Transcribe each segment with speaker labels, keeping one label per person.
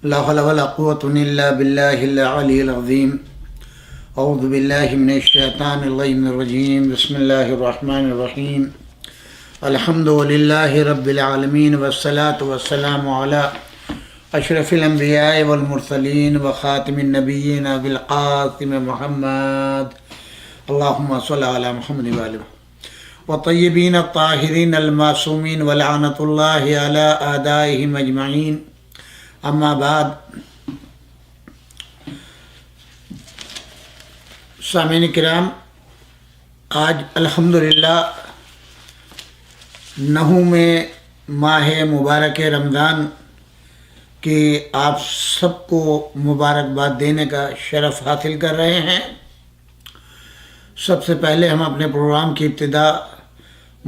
Speaker 1: لا حول ولا قوة إلا بالله العلي العظيم. أعوذ بالله من الشيطان الرجيم. بسم الله الرحمن الرحيم. الحمد لله رب العالمين والصلاة والسلام على أشرف الأنبياء والمرسلين وخاتم النبيين بالقاسم محمد. اللهم صل على محمد وآله والطيبين الطاهرين المعصومين ولعنة الله على أعدائهم أجمعين. اما بعد. سامعین کرام، آج الحمدللہ 9 ماہ مبارک رمضان کی آپ سب کو مبارکباد دینے کا شرف حاصل کر رہے ہیں. سب سے پہلے ہم اپنے پروگرام کی ابتدا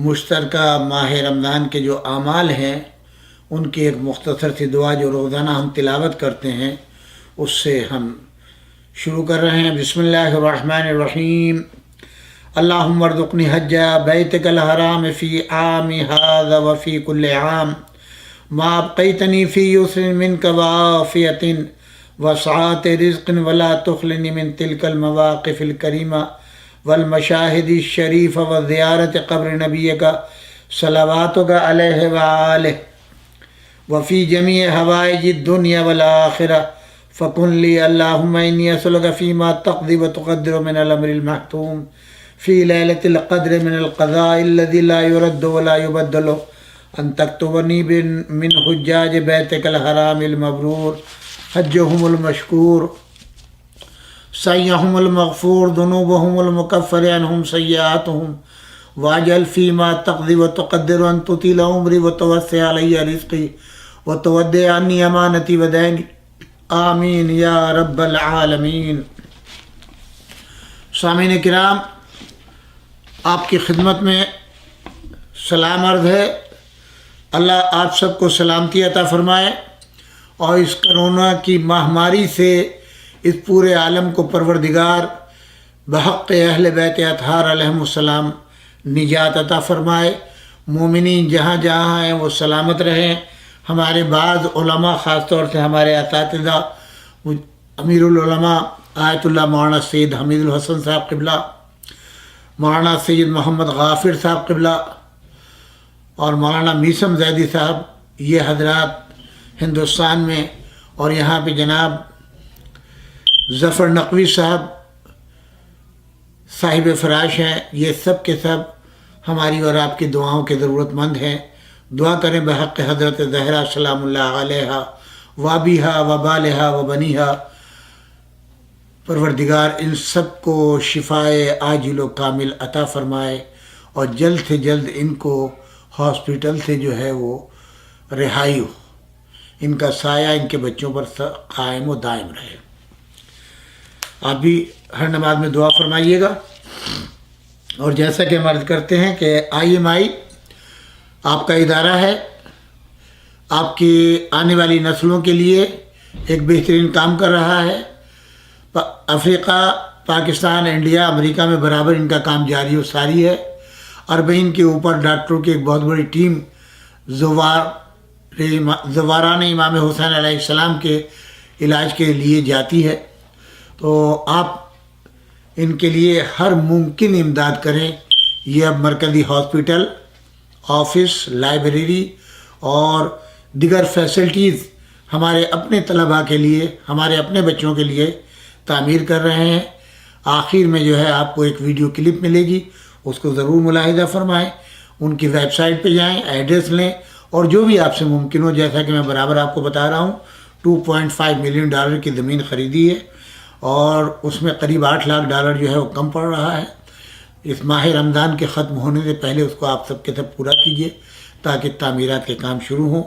Speaker 1: مشترکہ ماہ رمضان کے جو اعمال ہیں ان کی ایک مختصر سی دعا جو روزانہ ہم تلاوت کرتے ہیں اس سے ہم شروع کر رہے ہیں. بسم اللہ الرحمن الرحیم. اللہم ارزقنی حج بیتک الحرام فی عامی ھذا وفی کل عام ما ابقیتنی فی یسر منک وعافیۃ وسعۃ رزق ولا تخلنی من تلک المواقف الکریمہ والمشاہد الشریف وزیارت قبر نبیک صلواتک علیہ وآلہ وفی جمیع حوائج الدنیا والآخرہ فکن لی اللہم انی اسألک فیما تقضی وتقدر من الامر المحتوم فی لیلۃ القدر من القضاء الذی لا یرد ولا یبدل ان تکتبنی من حجاج بیتک الحرام المبرور حجہم المشکور سعیہم المغفور ذنوبہم المکفر عنہم سیئاتہم واجعل فیما تقضی وتقدر ان تطیل عمری وتوسع علی رزقی وتودع عنی امانتی ودینی آمین یا رب العالمین. سامعین کرام، آپ کی خدمت میں سلام عرض ہے. اللہ آپ سب کو سلامتی عطا فرمائے اور اس کرونا کی ماہماری سے اس پورے عالم کو پروردگار بحق اہل بیت اطہار علیہم السلام نجات عطا فرمائے. مومنین جہاں جہاں ہیں وہ سلامت رہیں. ہمارے بعض علماء، خاص طور سے ہمارے اساتذہ امیر العلماء آیت اللہ مولانا سید حمید الحسن صاحب قبلہ، مولانا سید محمد غافر صاحب قبلہ اور مولانا میثم زیدی صاحب، یہ حضرات ہندوستان میں، اور یہاں پہ جناب ظفر نقوی صاحب صاحب فراش ہیں. یہ سب کے سب ہماری اور آپ کی دعاؤں کے ضرورت مند ہیں. دعا کریں بحق حضرت زہرا سلام اللہ علیہا وابیہا وبالہا وبنیہا. پروردگار ان سب کو شفائے عاجل و کامل عطا فرمائے اور جلد سے جلد ان کو ہاسپٹل سے جو ہے وہ رہائی ہو. ان کا سایہ ان کے بچوں پر قائم و دائم رہے. آپ بھی ہر نماز میں دعا فرمائیے گا. اور جیسا کہ ہم عرض کرتے ہیں کہ IMI آپ کا ادارہ ہے، آپ کی آنے والی نسلوں کے لیے ایک بہترین کام کر رہا ہے. افریقہ، پاکستان، انڈیا، امریکہ میں برابر ان کا کام جاری و ساری ہے. اربعین کے اوپر ڈاکٹروں کی ایک بہت بڑی ٹیم زواران امام حسین علیہ السلام کے علاج کے لیے جاتی ہے. تو آپ ان کے لیے ہر ممکن امداد کریں. یہ اب مرکزی ہاسپٹل، آفس، لائبریری اور دیگر فیسلٹیز ہمارے اپنے طلباء کے لیے، ہمارے اپنے بچوں کے لیے تعمیر کر رہے ہیں. آخر میں جو ہے آپ کو ایک ویڈیو کلپ ملے گی، اس کو ضرور ملاحظہ فرمائیں. ان کی ویب سائٹ پہ جائیں، ایڈریس لیں اور جو بھی آپ سے ممکن ہو. جیسا کہ میں برابر آپ کو بتا رہا ہوں، $2.5 ملین کی زمین خریدی ہے اور اس میں قریب $8 لاکھ جو ہے وہ کم پڑ رہا ہے. اس ماہ رمضان کے ختم ہونے سے پہلے اس کو آپ سب کے سب پورا کیجیے تاکہ تعمیرات کے کام شروع ہوں.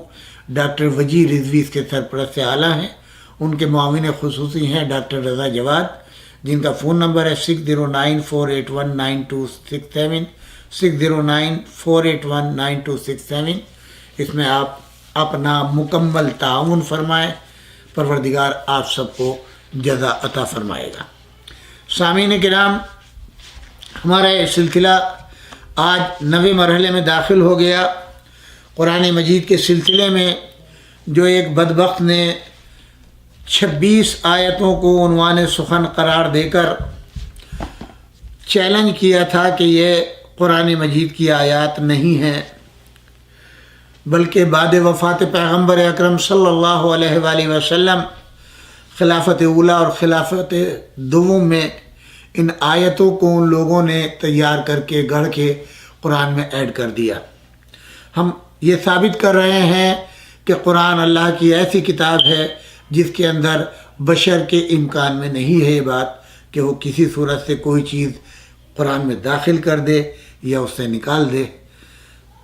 Speaker 1: ڈاکٹر وجی رضوی اس کے سرپرست اعلیٰ ہیں. ان کے معاون خصوصی ہیں ڈاکٹر رضا جواد، جن کا فون نمبر ہے 6094819267 6094819267. اس میں آپ اپنا مکمل تعاون فرمائیں. پروردگار آپ سب کو جزا عطا فرمائے گا. سامعین کرام، ہمارا یہ سلسلہ آج 9ویں مرحلے میں داخل ہو گیا. قرآن مجید کے سلسلے میں جو ایک بدبخت نے 26 آیتوں کو عنوان سخن قرار دے کر چیلنج کیا تھا کہ یہ قرآن مجید کی آیات نہیں ہیں، بلکہ بعد وفات پیغمبر اکرم صلی اللہ علیہ وآلہ وسلم خلافت اولیٰ اور خلافت دوم میں ان آیتوں کو ان لوگوں نے تیار کر کے گڑھ کے قرآن میں ایڈ کر دیا۔ ہم یہ ثابت کر رہے ہیں کہ قرآن اللہ کی ایسی کتاب ہے جس کے اندر بشر کے امکان میں نہیں ہے یہ بات کہ وہ کسی صورت سے کوئی چیز قرآن میں داخل کر دے یا اس سے نکال دے۔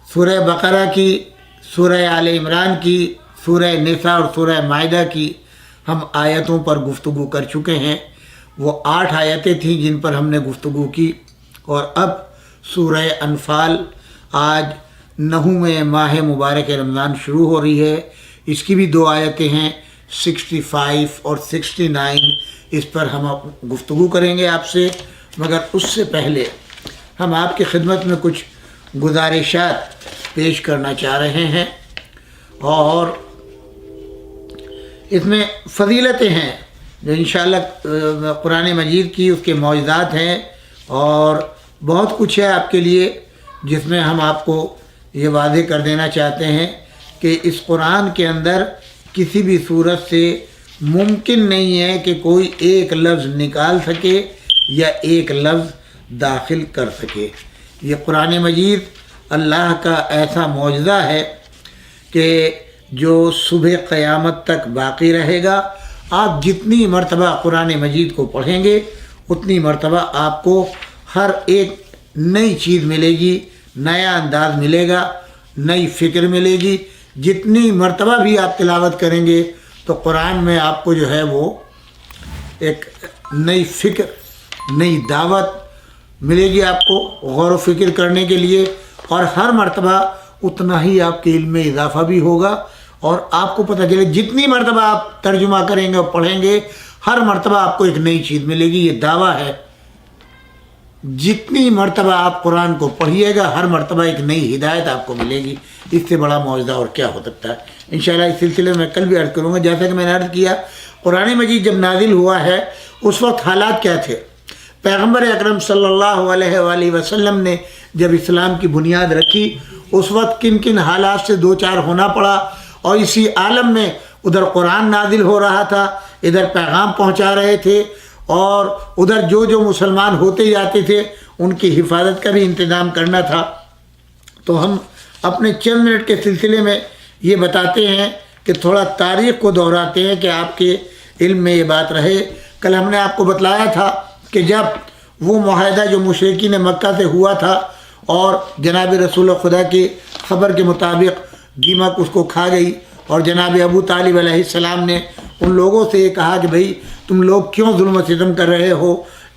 Speaker 1: سورہ بقرہ کی، سورہ آل عمران کی، سورہ نساء اور سورہ مائدہ کی ہم آیتوں پر گفتگو کر چکے ہیں۔ وہ 8 آیتیں تھیں جن پر ہم نے گفتگو کی، اور اب سورہ انفال آج 9ویں ماہ مبارک رمضان شروع ہو رہی ہے۔ اس کی بھی 2 آیتیں ہیں، 65 اور 69، اس پر ہم گفتگو کریں گے آپ سے، مگر اس سے پہلے ہم آپ کی خدمت میں کچھ گزارشات پیش کرنا چاہ رہے ہیں، اور اس میں فضیلتیں ہیں جو انشاءاللہ قرآن مجید کی اس کے معجزات ہیں، اور بہت کچھ ہے آپ کے لیے جس میں ہم آپ کو یہ واضح کر دینا چاہتے ہیں کہ اس قرآن کے اندر کسی بھی صورت سے ممکن نہیں ہے کہ کوئی ایک لفظ نکال سکے یا ایک لفظ داخل کر سکے۔ یہ قرآن مجید اللہ کا ایسا معجزہ ہے کہ جو صبح قیامت تک باقی رہے گا۔ آپ جتنی مرتبہ قرآن مجید کو پڑھیں گے اتنی مرتبہ آپ کو ہر ایک نئی چیز ملے گی، نیا انداز ملے گا، نئی فکر ملے گی۔ جتنی مرتبہ بھی آپ تلاوت کریں گے تو قرآن میں آپ کو جو ہے وہ ایک نئی فکر، نئی دعوت ملے گی آپ کو غور و فکر کرنے کے لیے، اور ہر مرتبہ اتنا ہی آپ کے علم میں اضافہ بھی ہوگا، اور آپ کو پتہ چلے جتنی مرتبہ آپ ترجمہ کریں گے اور پڑھیں گے ہر مرتبہ آپ کو ایک نئی چیز ملے گی۔ یہ دعویٰ ہے، جتنی مرتبہ آپ قرآن کو پڑھیے گا ہر مرتبہ ایک نئی ہدایت آپ کو ملے گی۔ اس سے بڑا معجزہ اور کیا ہو سکتا ہے۔ انشاءاللہ اس سلسلے میں کل بھی عرض کروں گا، جیسا کہ میں نے عرض کیا قرآن مجید جب نازل ہوا ہے اس وقت حالات کیا تھے۔ پیغمبر اکرم صلی اللہ علیہ وآلہ وسلم نے جب اسلام کی بنیاد رکھی اس وقت کن کن حالات سے دو چار ہونا پڑا، اور اسی عالم میں ادھر قرآن نازل ہو رہا تھا، ادھر پیغام پہنچا رہے تھے، اور ادھر جو مسلمان ہوتے جاتے تھے ان کی حفاظت کا بھی انتظام کرنا تھا۔ تو ہم اپنے چند منٹ کے سلسلے میں یہ بتاتے ہیں کہ تھوڑا تاریخ کو دہراتے ہیں کہ آپ کے علم میں یہ بات رہے۔ کل ہم نے آپ کو بتلایا تھا کہ جب وہ معاہدہ جو مشرکین مکہ سے ہوا تھا اور جناب رسول خدا کی خبر کے مطابق دیمک اس کو کھا گئی، اور جناب ابو طالب علیہ السلام نے ان لوگوں سے یہ کہا کہ بھئی تم لوگ کیوں ظلم و ستم کر رہے ہو،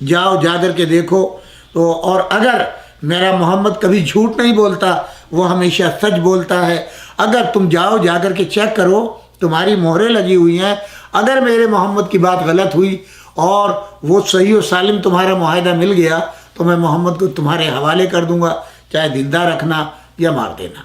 Speaker 1: جاؤ جا کر کے دیکھو تو، اور اگر میرا محمد کبھی جھوٹ نہیں بولتا، وہ ہمیشہ سچ بولتا ہے، اگر تم جاؤ جا کر کے چیک کرو، تمہاری مہریں لگی ہوئی ہیں، اگر میرے محمد کی بات غلط ہوئی اور وہ صحیح و سالم تمہارا معاہدہ مل گیا تو میں محمد کو تمہارے حوالے کر دوں گا، چاہے زندہ رکھنا یا مار دینا،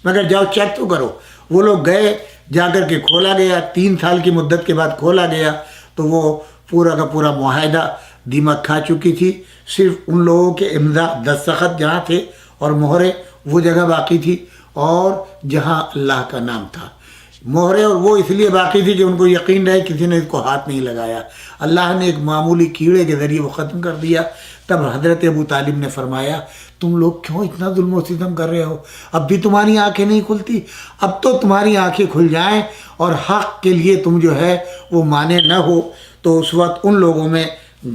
Speaker 1: مگر جاؤ چیک تو کرو۔ وہ لوگ گئے، جا کر کے کھولا گیا، 3 سال کی مدت کے بعد کھولا گیا تو وہ پورا کا پورا معاہدہ دیمک کھا چکی تھی۔ صرف ان لوگوں کے امضا دستخط جہاں تھے اور مہرے وہ جگہ باقی تھی، اور جہاں اللہ کا نام تھا مہرے، اور وہ اس لیے باقی تھی کہ ان کو یقین رہے کسی نے اس کو ہاتھ نہیں لگایا۔ اللہ نے ایک معمولی کیڑے کے ذریعے وہ ختم کر دیا۔ تب حضرت ابو طالب نے فرمایا تم لوگ کیوں اتنا ظلم و ستم کر رہے ہو، اب بھی تمہاری آنکھیں نہیں کھلتی؟ اب تو تمہاری آنکھیں کھل جائیں اور حق کے لیے تم جو ہے وہ مانے نہ ہو۔ تو اس وقت ان لوگوں میں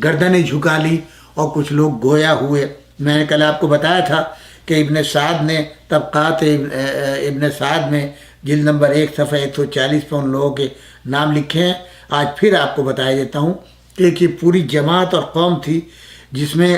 Speaker 1: گردنیں جھکا لی اور کچھ لوگ گویا ہوئے۔ میں نے کل آپ کو بتایا تھا کہ ابن سعد نے طبقات ابن سعد میں جلد نمبر 1 صفحہ 140 پہ ان لوگوں کے نام لکھے ہیں۔ آج پھر آپ کو بتایا دیتا ہوں کہ یہ پوری جماعت اور قوم تھی جس میں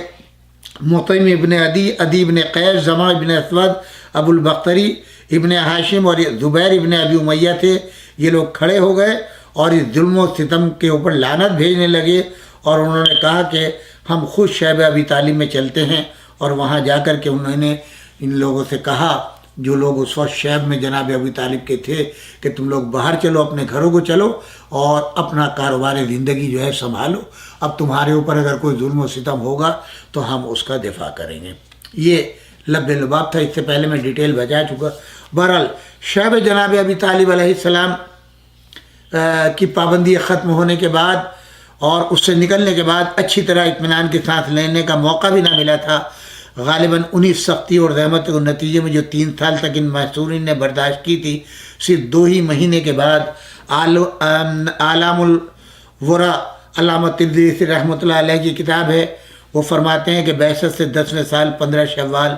Speaker 1: مطعم ابن عدی ابن قیس، زمع ابن اسود، ابو البختری ابن ہاشم اور زبیر ابن ابی امیہ تھے۔ یہ لوگ کھڑے ہو گئے اور اس ظلم و ستم کے اوپر لعنت بھیجنے لگے، اور انہوں نے کہا کہ ہم خود شیب ابی طالب میں چلتے ہیں، اور وہاں جا کر کے انہوں نے ان لوگوں سے کہا جو لوگ اس وقت شعب میں جناب ابی طالب کے تھے کہ تم لوگ باہر چلو، اپنے گھروں کو چلو اور اپنا کاروبار زندگی جو ہے سنبھالو، اب تمہارے اوپر اگر کوئی ظلم و ستم ہوگا تو ہم اس کا دفاع کریں گے۔ یہ لب لباب تھا، اس سے پہلے میں ڈیٹیل بتا چکا۔ بہرحال شعب جناب ابی طالب علیہ السلام کی پابندی ختم ہونے کے بعد اور اس سے نکلنے کے بعد اچھی طرح اطمینان کے ساتھ لینے کا موقع بھی نہ ملا تھا۔ غالباً انہی سختی اور زحمت کے نتیجے میں جو 3 سال تک ان محصورین نے برداشت کی تھی، صرف 2 ہی مہینے کے بعد اعلام الورا علامہ تبریزی رحمۃ اللہ علیہ کی کتاب ہے، وہ فرماتے ہیں کہ بعثت سے 10ویں سال 15 شوال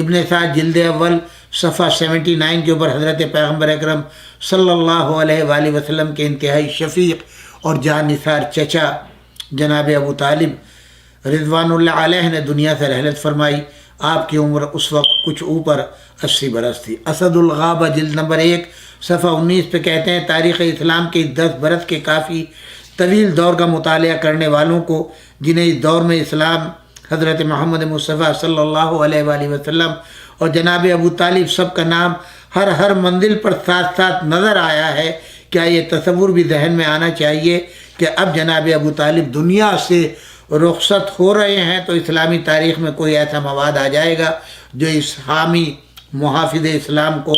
Speaker 1: ابن سعد جلد اول صفحہ 79 کے اوپر حضرت پیغمبر اکرم صلی اللہ علیہ وآلہ وسلم کے انتہائی شفیق اور جان نثار چچا جناب ابو طالب رضوان اللہ علیہ نے دنیا سے رحلت فرمائی۔ آپ کی عمر اس وقت کچھ اوپر 80 برس تھی۔ اسد الغابہ جلد نمبر 1 صفحہ 19 پہ کہتے ہیں تاریخ اسلام کے 10 برس کے کافی طویل دور کا مطالعہ کرنے والوں کو، جنہیں اس دور میں اسلام، حضرت محمد مصطفیٰ صلی اللہ علیہ وآلہ وسلم اور جناب ابو طالب سب کا نام ہر منزل پر ساتھ ساتھ نظر آیا ہے، کیا یہ تصور بھی ذہن میں آنا چاہیے کہ اب جناب ابو طالب دنیا سے رخصت ہو رہے ہیں تو اسلامی تاریخ میں کوئی ایسا مواد آ جائے گا جو اس حامی محافظ اسلام کو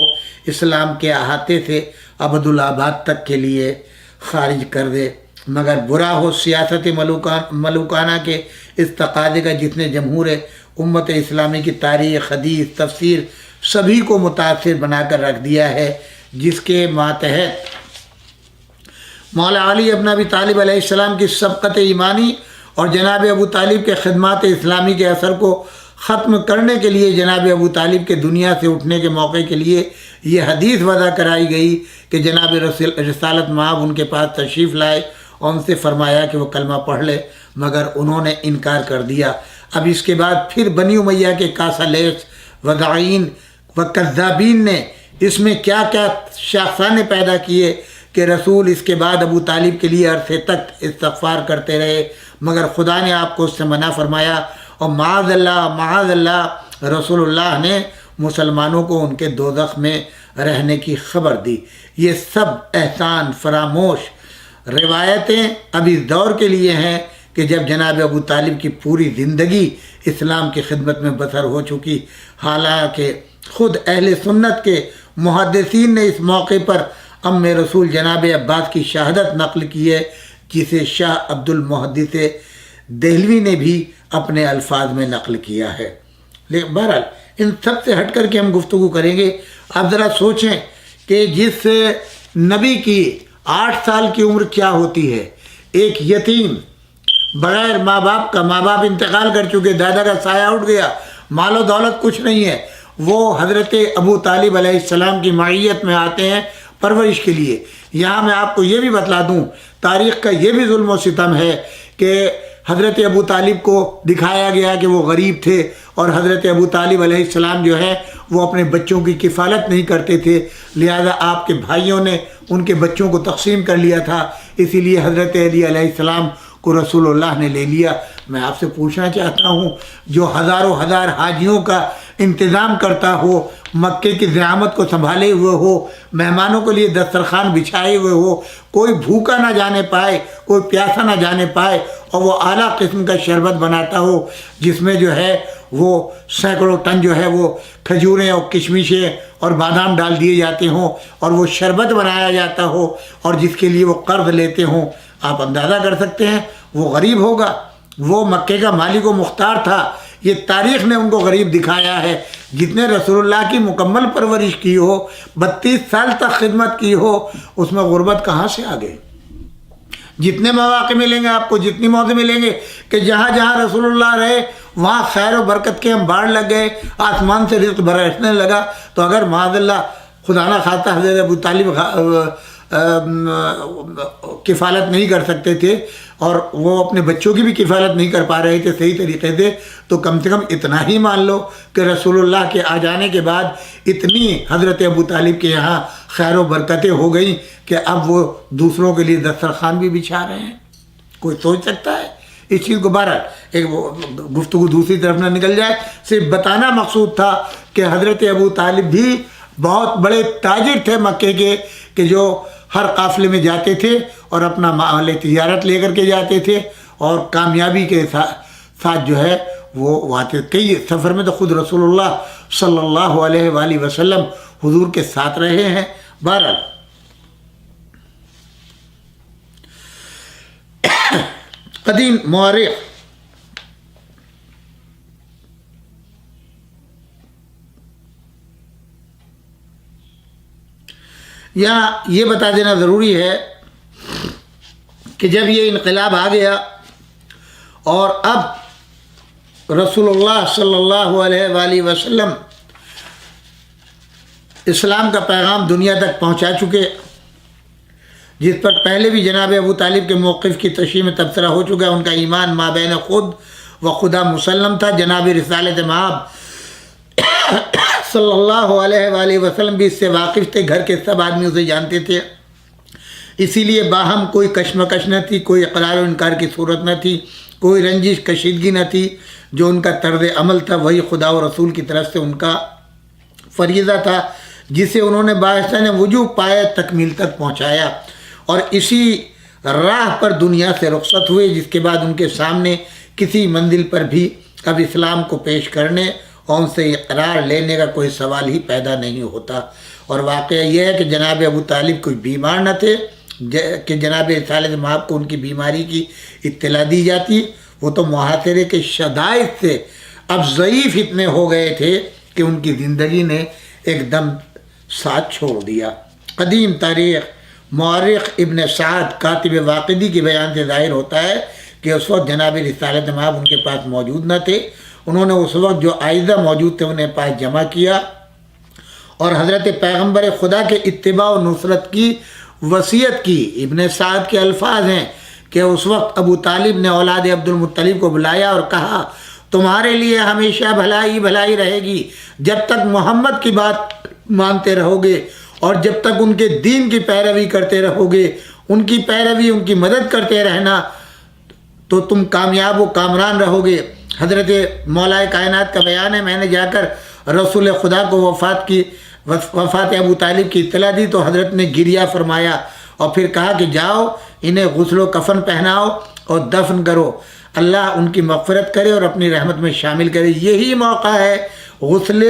Speaker 1: اسلام کے احاطے سے ابدالآباد تک کے لیے خارج کر دے۔ مگر برا ہو سیاست ملوکانہ کے اس تقاضے کا جس نے جمہور امت اسلامی کی تاریخ، حدیث، تفسیر سبھی کو متاثر بنا کر رکھ دیا ہے، جس کے ماتحت مولا علی ابن ابی طالب علیہ السلام کی سبقت ایمانی اور جناب ابو طالب کے خدمات اسلامی کے اثر کو ختم کرنے کے لیے جناب ابو طالب کے دنیا سے اٹھنے کے موقع کے لیے یہ حدیث وضع کرائی گئی کہ جناب رسالت مآب ان کے پاس تشریف لائے اور ان سے فرمایا کہ وہ کلمہ پڑھ لے، مگر انہوں نے انکار کر دیا۔ اب اس کے بعد پھر بنی امیہ کے کاسالیس وضاعین و کذابین نے اس میں کیا کیا شاخسانے پیدا کیے کہ رسول اس کے بعد ابو طالب کے لیے عرصے تک استغفار کرتے رہے، مگر خدا نے آپ کو اس سے منع فرمایا اور معاذ اللہ رسول اللہ نے مسلمانوں کو ان کے دوزخ میں رہنے کی خبر دی۔ یہ سب احسان فراموش روایتیں اب اس دور کے لیے ہیں کہ جب جناب ابو طالب کی پوری زندگی اسلام کی خدمت میں بسر ہو چکی، حالانکہ خود اہل سنت کے محدثین نے اس موقع پر ام رسول جناب عباس کی شہادت نقل کی ہے، جسے شاہ عبد المحدث دہلوی نے بھی اپنے الفاظ میں نقل کیا ہے۔ لیکن بہرحال ان سب سے ہٹ کر کے ہم گفتگو کریں گے۔ آپ ذرا سوچیں کہ جس نبی کی 8 سال کی عمر کیا ہوتی ہے، ایک یتیم بغیر ماں باپ کا، ماں باپ انتقال کر چکے، دادا کا سایہ اٹھ گیا، مال و دولت کچھ نہیں ہے، وہ حضرت ابو طالب علیہ السلام کی معیت میں آتے ہیں پرورش کے لیے۔ یہاں میں آپ کو یہ بھی بتلا دوں، تاریخ کا یہ بھی ظلم و ستم ہے کہ حضرت ابو طالب کو دکھایا گیا کہ وہ غریب تھے اور حضرت ابو طالب علیہ السلام جو ہے وہ اپنے بچوں کی کفالت نہیں کرتے تھے، لہذا آپ کے بھائیوں نے ان کے بچوں کو تقسیم کر لیا تھا، اسی لیے حضرت علی علیہ السلام کو رسول اللہ نے لے لیا۔ میں آپ سے پوچھنا چاہتا ہوں، جو ہزاروں ہزار حاجیوں کا انتظام کرتا ہو، مکے کی زعامت کو سنبھالے ہوئے ہو، مہمانوں کے لیے دسترخوان بچھائے ہوئے ہو، کوئی بھوکا نہ جانے پائے، کوئی پیاسا نہ جانے پائے، اور وہ اعلیٰ قسم کا شربت بناتا ہو جس میں جو ہے وہ سینکڑوں ٹن جو ہے وہ کھجوریں اور کشمشیں اور بادام ڈال دیے جاتے ہوں اور وہ شربت بنایا جاتا ہو، اور جس کے لیے وہ قرض لیتے ہوں، آپ اندازہ کر سکتے ہیں وہ غریب ہوگا۔ وہ مکے کا مالک و مختار تھا، یہ تاریخ نے ان کو غریب دکھایا ہے۔ جتنے رسول اللہ کی مکمل پرورش کی ہو، 32 سال تک خدمت کی ہو، اس میں غربت کہاں سے آ گئی؟ جتنے مواقع ملیں گے آپ کو، جتنی موقع ملیں گے کہ جہاں جہاں رسول اللہ رہے وہاں خیر و برکت کے انبار لگ گئے، آسمان سے رزق برسنے لگا۔ تو اگر معاذ اللہ خدا نہ خواستہ حضرت ابو طالب کفالت نہیں کر سکتے تھے اور وہ اپنے بچوں کی بھی کفالت نہیں کر پا رہے تھے صحیح طریقے سے، تو کم سے کم اتنا ہی مان لو کہ رسول اللہ کے آ جانے کے بعد اتنی حضرت ابو طالب کے یہاں خیر و برکتیں ہو گئیں کہ اب وہ دوسروں کے لیے دسترخوان بھی بچھا رہے ہیں۔ کوئی سوچ سکتا ہے اس چیز کو؟ بہرحال ایک گفتگو دوسری طرف نہ نکل جائے، صرف بتانا مقصود تھا کہ حضرت ابو طالب بھی بہت بڑے تاجر تھے مکے کے، کہ جو ہر قافلے میں جاتے تھے اور اپنا مال تجارت لے کر کے جاتے تھے، اور کامیابی کے ساتھ جو ہے وہ آتے۔ کئی سفر میں تو خود رسول اللہ صلی اللہ علیہ وآلہ وسلم حضور کے ساتھ رہے ہیں۔ بہرحال قدیم مورخ یہاں یہ بتا دینا ضروری ہے کہ جب یہ انقلاب آ گیا اور اب رسول اللہ صلی اللہ علیہ وآلہ وسلم اسلام کا پیغام دنیا تک پہنچا چکے، جس پر پہلے بھی جناب ابو طالب کے موقف کی تشریح میں تبصرہ ہو چکا ہے۔ ان کا ایمان مابین خود و خدا مسلم تھا۔ جناب رسالت مآب صلی اللہ علیہ وآلہ وسلم بھی اس سے واقف تھے، گھر کے سب آدمی اسے جانتے تھے، اسی لیے باہم کوئی کشمکش نہ تھی، کوئی اقرار و انکار کی صورت نہ تھی، کوئی رنجش کشیدگی نہ تھی۔ جو ان کا طرز عمل تھا وہی خدا و رسول کی طرف سے ان کا فریضہ تھا، جسے انہوں نے باعث وجوب پائے تکمیل تک پہنچایا، اور اسی راہ پر دنیا سے رخصت ہوئے، جس کے بعد ان کے سامنے کسی منزل پر بھی اب اسلام کو پیش کرنے اور ان سے اقرار لینے کا کوئی سوال ہی پیدا نہیں ہوتا۔ اور واقعہ یہ ہے کہ جناب ابو طالب کوئی بیمار نہ تھے کہ جناب رسالت مآب کو ان کی بیماری کی اطلاع دی جاتی، وہ تو محاصرے کے شدائد سے اب ضعیف اتنے ہو گئے تھے کہ ان کی زندگی نے ایک دم ساتھ چھوڑ دیا۔ قدیم تاریخ مورخ ابن سعد کاتب واقدی کے بیان سے ظاہر ہوتا ہے کہ اس وقت جناب رسالت مآب ان کے پاس موجود نہ تھے۔ انہوں نے اس وقت جو آئزہ موجود تھے انہیں پاس جمع کیا اور حضرت پیغمبر خدا کے اتباع و نصرت کی وصیت کی۔ ابن سعد کے الفاظ ہیں کہ اس وقت ابو طالب نے اولاد عبد المطلب کو بلایا اور کہا، تمہارے لیے ہمیشہ بھلائی بھلائی رہے گی جب تک محمد کی بات مانتے رہو گے اور جب تک ان کے دین کی پیروی کرتے رہو گے، ان کی پیروی ان کی مدد کرتے رہنا، تو تم کامیاب و کامران رہو گے۔ حضرت مولا کائنات کا بیان ہے، میں نے جا کر رسول خدا کو وفات ابو طالب کی اطلاع دی تو حضرت نے گریہ فرمایا اور پھر کہا کہ جاؤ انہیں غسل و کفن پہناؤ اور دفن کرو، اللہ ان کی مغفرت کرے اور اپنی رحمت میں شامل کرے۔ یہی موقع ہے۔ غسل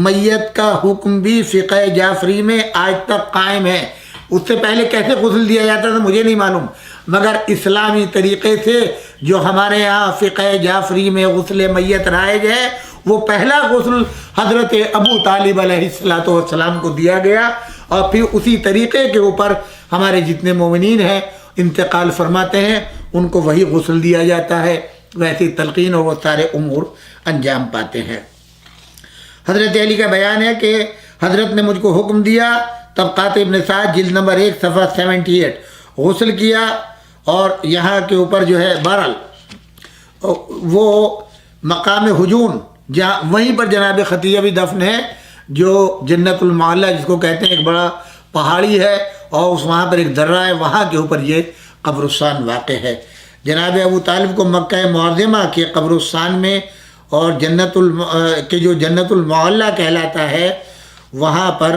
Speaker 1: میت کا حکم بھی فقہ جعفری میں آج تک قائم ہے۔ اس سے پہلے کیسے غسل دیا جاتا تھا مجھے نہیں معلوم، مگر اسلامی طریقے سے جو ہمارے یہاں فقہ جعفری میں غسل میت رائج ہے، وہ پہلا غسل حضرت ابو طالب علیہ السلام کو دیا گیا، اور پھر اسی طریقے کے اوپر ہمارے جتنے مومنین ہیں انتقال فرماتے ہیں ان کو وہی غسل دیا جاتا ہے، ویسی تلقین اور وہ سارے امور انجام پاتے ہیں۔ حضرت علی کا بیان ہے کہ حضرت نے مجھ کو حکم دیا، طبقات ابن سعد جلد نمبر 1 صفحہ 78، غسل کیا، اور یہاں کے اوپر جو ہے بہرحال وہ مقام ہجون جہاں وہیں پر جناب ختیجہ بھی دفن ہے، جو جنت المعلیٰ جس کو کہتے ہیں، ایک بڑا پہاڑی ہے اور وہاں پر ایک درہ ہے، وہاں کے اوپر یہ قبرستان واقع ہے۔ جناب ابو طالب کو مکہ معظمہ کے قبرستان میں اور جو جنت المعلیٰ کہلاتا ہے وہاں پر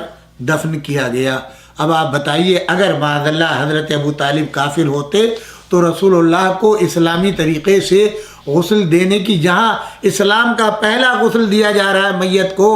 Speaker 1: دفن کیا گیا۔ اب آپ بتائیے اگر معاذ اللہ حضرت ابو طالب کافر ہوتے تو رسول اللہ کو اسلامی طریقے سے غسل دینے کی، جہاں اسلام کا پہلا غسل دیا جا رہا ہے میت کو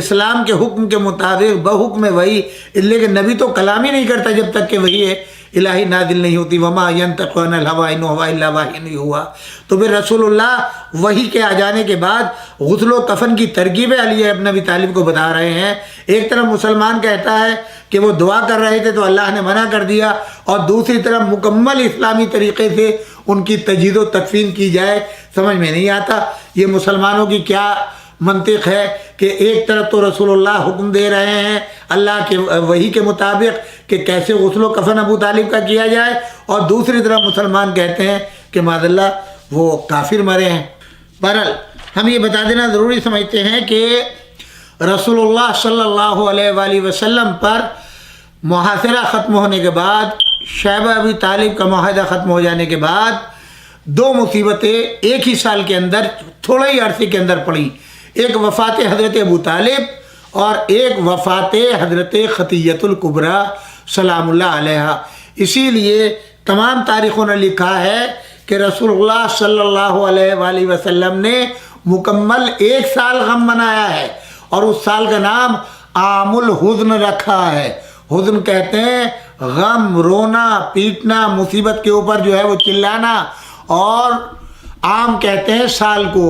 Speaker 1: اسلام کے حکم کے مطابق بحکم وحی، لیکن نبی تو کلام ہی نہیں کرتا جب تک کہ وحی الہی نازل نہیں ہوتی، وما ينطق عن الهوى ان هو الا وحی نہیں ہوا۔ تو پھر رسول اللہ وحی کے آ جانے کے بعد غسل و کفن کی ترغیب علی ابن ابی طالب کو بتا رہے ہیں۔ ایک طرف مسلمان کہتا ہے کہ وہ دعا کر رہے تھے تو اللہ نے منع کر دیا، اور دوسری طرف مکمل اسلامی طریقے سے ان کی تجہیز و تکفین کی جائے، سمجھ میں نہیں آتا یہ مسلمانوں کی کیا منطق ہے کہ ایک طرف تو رسول اللہ حکم دے رہے ہیں اللہ کے وحی کے مطابق کہ کیسے غسل و کفن ابو طالب کا کیا جائے، اور دوسری طرف مسلمان کہتے ہیں کہ معاذ اللہ وہ کافر مرے ہیں۔ بہرحال ہم یہ بتا دینا ضروری سمجھتے ہیں کہ رسول اللہ صلی اللہ علیہ وآلہ وسلم پر محاصرہ ختم ہونے کے بعد، شیبہ ابی طالب کا معاہدہ ختم ہو جانے کے بعد، دو مصیبتیں ایک ہی سال کے اندر تھوڑے ہی عرصے کے اندر پڑیں۔ ایک وفات حضرت ابو طالب اور ایک وفات حضرت خدیجہ الکبریٰ سلام اللہ علیہا۔ اسی لیے تمام تاریخوں نے لکھا ہے کہ رسول اللہ صلی اللہ علیہ وآلہ وسلم نے مکمل 1 سال غم منایا ہے، اور اس سال کا نام عام الحزن رکھا ہے۔ حزن کہتے ہیں غم، رونا پیٹنا، مصیبت کے اوپر جو ہے وہ چلانا، اور عام کہتے ہیں سال کو،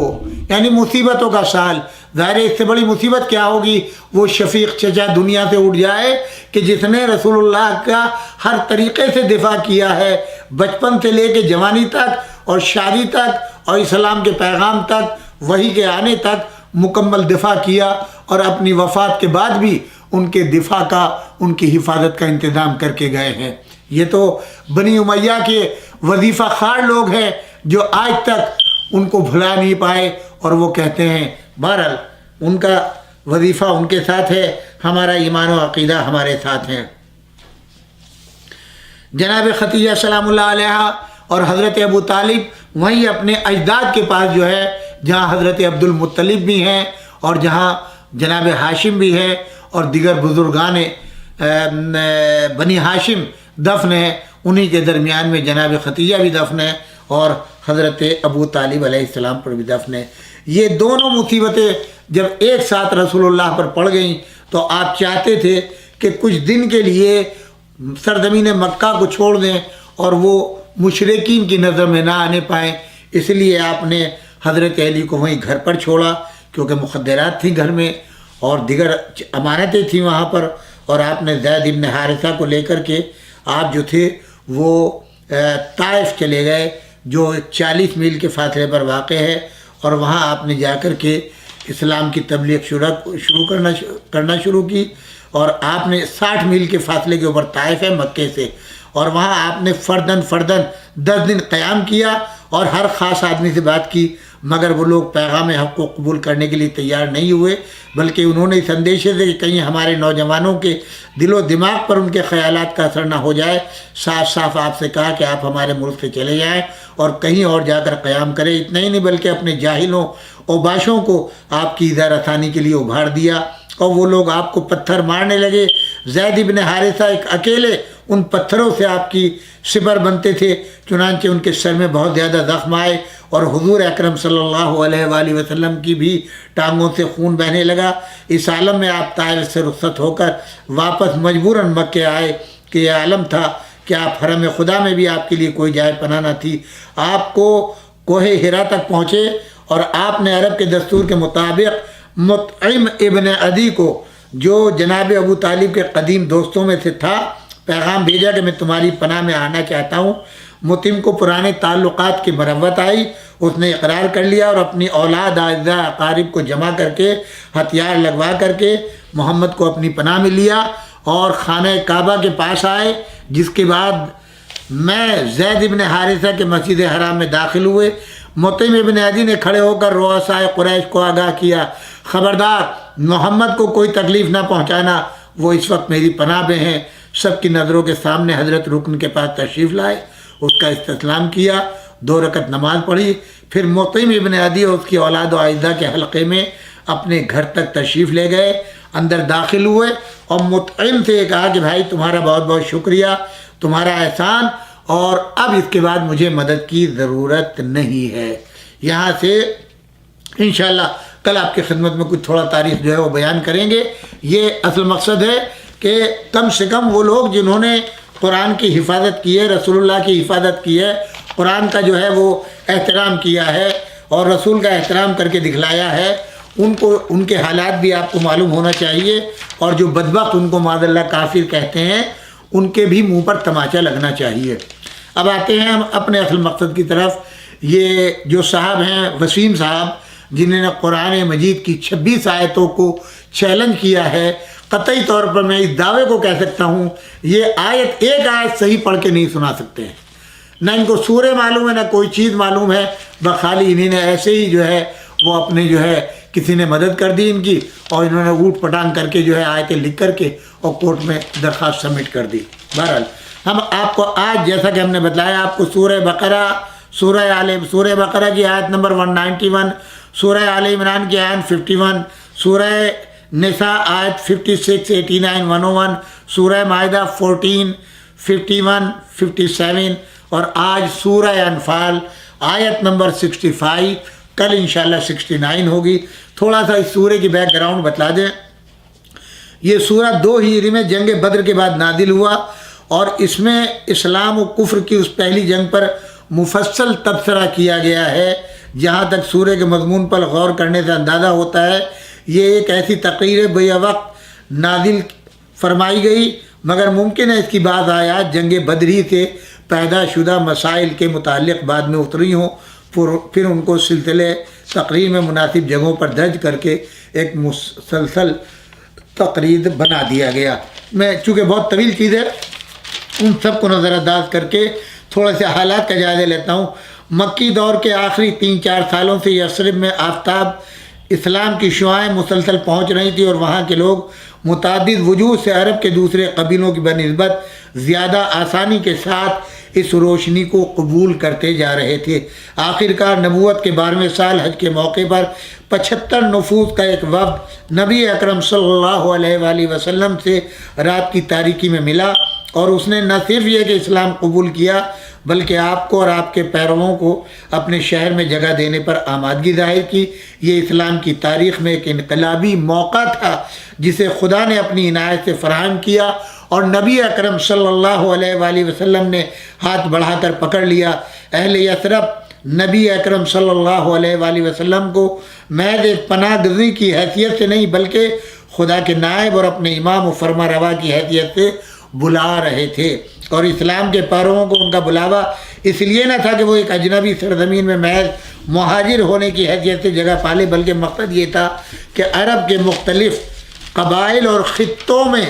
Speaker 1: یعنی مصیبتوں کا سال۔ ظاہر ہے اس سے بڑی مصیبت کیا ہوگی، وہ شفیق چچا دنیا سے اٹھ جائے کہ جس نے رسول اللہ کا ہر طریقے سے دفاع کیا ہے، بچپن سے لے کے جوانی تک اور شادی تک اور اسلام کے پیغام تک، وحی کے آنے تک مکمل دفاع کیا، اور اپنی وفات کے بعد بھی ان کے دفاع کا، ان کی حفاظت کا انتظام کر کے گئے ہیں۔ یہ تو بنی امیہ کے وظیفہ خوار لوگ ہیں جو آج تک ان کو بھلا نہیں پائے، اور وہ کہتے ہیں بہرحال ان کا وظیفہ ان کے ساتھ ہے، ہمارا ایمان و عقیدہ ہمارے ساتھ ہے۔ جناب خدیجہ سلام اللہ علیہا اور حضرت ابو طالب وہیں اپنے اجداد کے پاس جو ہے، جہاں حضرت عبد المطلب بھی ہیں اور جہاں جناب ہاشم بھی ہے اور دیگر بزرگان بنی ہاشم دفن ہیں، انہی کے درمیان میں جناب خدیجہ بھی دفن ہے اور حضرت ابو طالب علیہ السلام پر بھی دفن ہے۔ یہ دونوں مصیبتیں جب ایک ساتھ رسول اللہ پر پڑ گئیں تو آپ چاہتے تھے کہ کچھ دن کے لیے سرزمین مکہ کو چھوڑ دیں اور وہ مشرکین کی نظر میں نہ آنے پائیں، اس لیے آپ نے حضرت علی کو وہیں گھر پر چھوڑا، کیونکہ مخدرات تھیں گھر میں اور دیگر امانتیں تھیں وہاں پر، اور آپ نے زید ابن حارثہ کو لے کر کے آپ جو تھے وہ طائف چلے گئے، جو 40 میل کے فاصلے پر واقع ہے، اور وہاں آپ نے جا کر کے اسلام کی تبلیغ کرنا شروع کی، اور آپ نے 60 میل کے فاصلے کے اوپر طائف ہے مکے سے، اور وہاں آپ نے فردن 10 دن قیام کیا اور ہر خاص آدمی سے بات کی، مگر وہ لوگ پیغام حق کو قبول کرنے کے لیے تیار نہیں ہوئے، بلکہ انہوں نے اس اندیشے سے کہ کہیں ہمارے نوجوانوں کے دل و دماغ پر ان کے خیالات کا اثر نہ ہو جائے، صاف صاف آپ سے کہا کہ آپ ہمارے ملک سے چلے جائیں اور کہیں اور جا کر قیام کریں۔ اتنا ہی نہیں بلکہ اپنے جاہلوں اوباشوں کو آپ کی ادھر رسانی کے لیے ابھار دیا، اور وہ لوگ آپ کو پتھر مارنے لگے۔ زید ابن حارثہ ایک اکیلے ان پتھروں سے آپ کی سپر بنتے تھے، چنانچہ ان کے سر میں بہت زیادہ زخم آئے، اور حضور اکرم صلی اللہ علیہ وآلہ وسلم کی بھی ٹانگوں سے خون بہنے لگا۔ اس عالم میں آپ طائف سے رخصت ہو کر واپس مجبوراً مکے آئے کہ یہ عالم تھا کہ آپ حرم خدا میں بھی آپ کے لیے کوئی جائے پناہ نہ تھی۔ آپ کو کوہ ہرا تک پہنچے اور آپ نے عرب کے دستور کے مطابق مطعم ابن عدی کو، جو جناب ابو طالب کے قدیم دوستوں میں سے تھا، پیغام بھیجا کہ میں تمہاری پناہ میں آنا چاہتا ہوں۔ مطعم کو پرانے تعلقات کی مروت آئی، اس نے اقرار کر لیا اور اپنی اولاد اعزاء اقارب کو جمع کر کے ہتھیار لگوا کر کے محمد کو اپنی پناہ میں لیا اور خانہ کعبہ کے پاس آئے، جس کے بعد میں زید ابن حارثہ کے مسجد حرام میں داخل ہوئے۔ مطعم ابن عدی نے کھڑے ہو کر رؤسائے قریش کو آگاہ کیا، خبردار محمد کو کوئی تکلیف نہ پہنچانا، وہ اس وقت میری پناہ میں ہیں۔ سب کی نظروں کے سامنے حضرت رکن کے پاس تشریف لائے، اس کا استسلام کیا، 2 رکعت نماز پڑھی، پھر مطعم ابن عدی اور اس کی اولاد و اعزاء کے حلقے میں اپنے گھر تک تشریف لے گئے، اندر داخل ہوئے اور مطعم سے کہا کہ بھائی تمہارا بہت بہت شکریہ، تمہارا احسان، اور اب اس کے بعد مجھے مدد کی ضرورت نہیں ہے۔ یہاں سے انشاءاللہ کل آپ کی خدمت میں کچھ تھوڑا تاریخ جو ہے وہ بیان کریں گے۔ یہ اصل مقصد ہے کہ کم سے کم وہ لوگ جنہوں نے قرآن کی حفاظت کی ہے، رسول اللہ کی حفاظت کی ہے، قرآن کا جو ہے وہ احترام کیا ہے اور رسول کا احترام کر کے دکھلایا ہے، ان کو ان کے حالات بھی آپ کو معلوم ہونا چاہیے، اور جو بدبخت ان کو معاذ اللہ کافر کہتے ہیں ان کے بھی منہ پر تماچا لگنا چاہیے۔ اب آتے ہیں ہم اپنے اصل مقصد کی طرف۔ یہ جو صاحب ہیں وسیم صاحب، جنہوں نے قرآن مجید کی 26 آیتوں کو چیلنج کیا ہے، قطعی طور پر میں اس دعوے کو کہہ سکتا ہوں یہ ایک آیت صحیح پڑھ کے نہیں سنا سکتے ہیں، نہ ان کو سورہ معلوم ہے نہ کوئی چیز معلوم ہے، بخالی انہیں نے ایسے ہی جو ہے وہ اپنے جو ہے کسی نے مدد کر دی ان کی، اور انہوں نے اوٹ پٹانگ کر کے جو ہے آیتیں لکھ کر کے اور کورٹ میں درخواست سبمٹ کر دی۔ بہرحال ہم آپ کو آج جیسا کہ ہم نے بتلایا آپ کو سورہ بقرہ کی آیت نمبر 191 سورہ آل عمران کی آیت 51، سورہ نساء آیت 56، 89، 101، سورہ مائدہ 14، 51، 57، اور آج سورہ انفال آیت نمبر 65، کل انشاءاللہ 69 ہوگی۔ تھوڑا سا اس سورہ کی بیک گراؤنڈ بتلا دیں۔ یہ سورہ 2 ہجری میں جنگ بدر کے بعد نازل ہوا، اور اس میں اسلام و کفر کی اس پہلی جنگ پر مفصل تبصرہ کیا گیا ہے۔ جہاں تک سورہ کے مضمون پر غور کرنے سے اندازہ ہوتا ہے یہ ایک ایسی تقریر بیک وقت نازل فرمائی گئی، مگر ممکن ہے اس کی بعض آیات جنگ بدری سے پیدا شدہ مسائل کے متعلق بعد میں اتری ہوں، پھر ان کو سلسلے تقریر میں مناسب جگہوں پر درج کر کے ایک مسلسل تقریر بنا دیا گیا۔ میں چونکہ بہت طویل چیز ہے، ان سب کو نظر انداز کر کے تھوڑے سے حالات کا جائزہ لیتا ہوں۔ مکی دور کے آخری 3-4 سالوں سے یثرب میں آفتاب اسلام کی شعاعیں مسلسل پہنچ رہی تھی، اور وہاں کے لوگ متعدد وجوہ سے عرب کے دوسرے قبیلوں کی بنسبت زیادہ آسانی کے ساتھ اس روشنی کو قبول کرتے جا رہے تھے۔ آخرکار نبوت کے 12ویں سال حج کے موقع پر 75 نفوس کا ایک وفد نبی اکرم صلی اللہ علیہ وآلہ وسلم سے رات کی تاریکی میں ملا، اور اس نے نہ صرف یہ کہ اسلام قبول کیا بلکہ آپ کو اور آپ کے پیرووں کو اپنے شہر میں جگہ دینے پر آمادگی ظاہر کی۔ یہ اسلام کی تاریخ میں ایک انقلابی موقع تھا جسے خدا نے اپنی عنایت سے فراہم کیا، اور نبی اکرم صلی اللہ علیہ وآلہ وسلم نے ہاتھ بڑھا کر پکڑ لیا۔ اہل یثرب نبی اکرم صلی اللہ علیہ وآلہ وسلم کو محض ایک پناہ گزین کی حیثیت سے نہیں بلکہ خدا کے نائب اور اپنے امام و فرما روا کی حیثیت سے بلا رہے تھے، اور اسلام کے پیرووں کو ان کا بلاوا اس لیے نہ تھا کہ وہ ایک اجنبی سرزمین میں محض مہاجر ہونے کی حیثیت سے جگہ پالے، بلکہ مقصد یہ تھا کہ عرب کے مختلف قبائل اور خطوں میں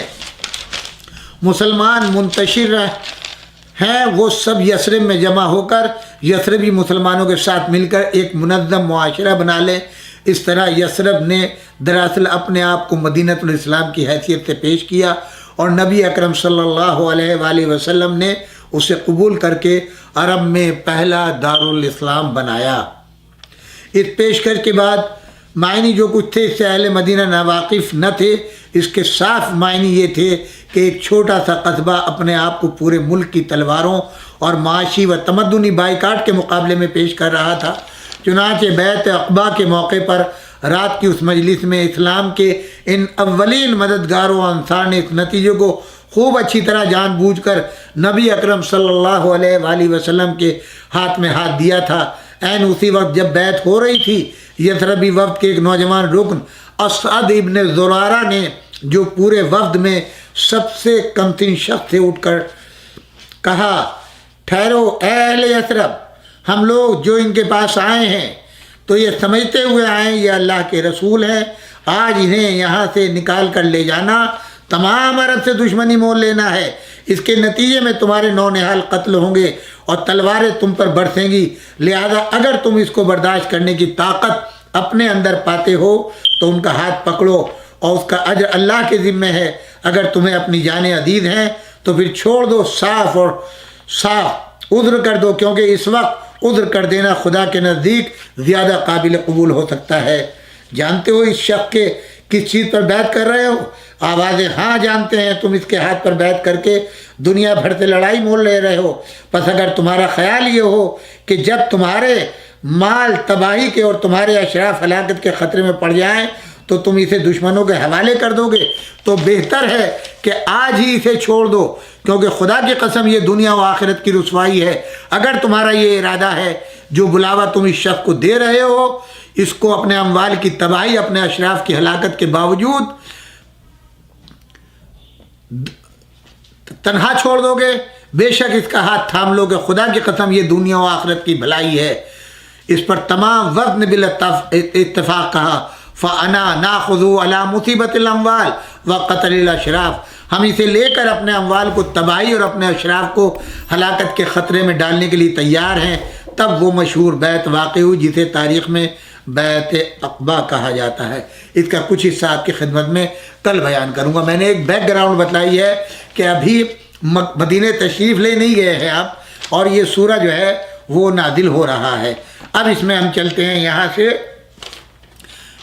Speaker 1: مسلمان منتشر ہیں وہ سب یثرب میں جمع ہو کر یثربی مسلمانوں کے ساتھ مل کر ایک منظم معاشرہ بنا لیں۔ اس طرح یثرب نے دراصل اپنے آپ کو مدینۃ الاسلام کی حیثیت سے پیش کیا، اور نبی اکرم صلی اللہ علیہ وآلہ وسلم نے اسے قبول کر کے عرب میں پہلا دارالاسلام بنایا۔ اس پیشکش کے بعد معنی جو کچھ تھے اس سے اہل مدینہ ناواقف نہ تھے۔ اس کے صاف معنی یہ تھے کہ ایک چھوٹا سا قصبہ اپنے آپ کو پورے ملک کی تلواروں اور معاشی و تمدنی بائیکاٹ کے مقابلے میں پیش کر رہا تھا۔ چنانچہ بیعت عقبہ کے موقع پر رات کی اس مجلس میں اسلام کے ان اولین مددگاروں و انصار نے اس نتیجے کو خوب اچھی طرح جان بوجھ کر نبی اکرم صلی اللہ علیہ وآلہ وسلم کے ہاتھ میں ہاتھ دیا تھا۔ عین اسی وقت جب بیعت ہو رہی تھی، یثربی وفد کے ایک نوجوان رکن اسعد ابن زرارہ نے، جو پورے وفد میں سب سے کمترین شخص سے، اٹھ کر کہا، ٹھہرو اے اہل یثرب، ہم لوگ جو ان کے پاس آئے ہیں تو یہ سمجھتے ہوئے آئے یہ اللہ کے رسول ہیں۔ آج انہیں یہاں سے نکال کر لے جانا، تمام عرب سے دشمنی مول لینا ہے۔ اس کے نتیجے میں تمہارے نونہال قتل ہوں گے اور تلواریں تم پر برسیں گی، لہذا اگر تم اس کو برداشت کرنے کی طاقت اپنے اندر پاتے ہو تو ان کا ہاتھ پکڑو، اور اس کا اجر اللہ کے ذمہ ہے۔ اگر تمہیں اپنی جانیں عزیز ہیں تو پھر چھوڑ دو، صاف عذر کر دو، کیونکہ اس وقت عذر کر دینا خدا کے نزدیک زیادہ قابل قبول ہو سکتا ہے۔ جانتے ہو اس شخص کے کس چیز پر بیعت کر رہے ہو؟ آوازیں ہاں جانتے ہیں، تم اس کے ہاتھ پر بیعت کر کے دنیا بھر سے لڑائی مول لے رہے ہو۔ پس اگر تمہارا خیال یہ ہو کہ جب تمہارے مال تباہی کے اور تمہارے اشراف ہلاکت کے خطرے میں پڑ جائیں تو تم اسے دشمنوں کے حوالے کر دو گے، تو بہتر ہے کہ آج ہی اسے چھوڑ دو، کیونکہ خدا کی قسم یہ دنیا و آخرت کی رسوائی ہے۔ اگر تمہارا یہ ارادہ ہے، جو بلاوا تم اس شخص کو دے رہے ہو، اس کو اپنے اموال کی تباہی، اپنے اشراف کی ہلاکت کے باوجود تنہا چھوڑ دو گے، بے شک اس کا ہاتھ تھام لو گے۔ خدا کی قسم یہ دنیا و آخرت کی بھلائی ہے۔ اس پر تمام وقت نے اتفاق کہا، فَأَنَا نَأْخُذُ عَلَى مُصِيبَةِ الْأَمْوَالِ وَقَتْلِ الْأَشْرَافِ، ہم اسے لے کر اپنے اموال کو تباہی اور اپنے اشراف کو ہلاکت کے خطرے میں ڈالنے کے لیے تیار ہیں۔ تب وہ مشہور بیعت واقع ہوئی جسے تاریخ میں بیعت عقبہ کہا جاتا ہے۔ اس کا کچھ حصہ آپ کی خدمت میں کل بیان کروں گا۔ میں نے ایک بیک گراؤنڈ بتلائی ہے کہ ابھی مدینہ تشریف لے نہیں گئے ہیں آپ، اور یہ سورہ جو ہے وہ نازل ہو رہا ہے۔ اب اس میں ہم چلتے ہیں یہاں سے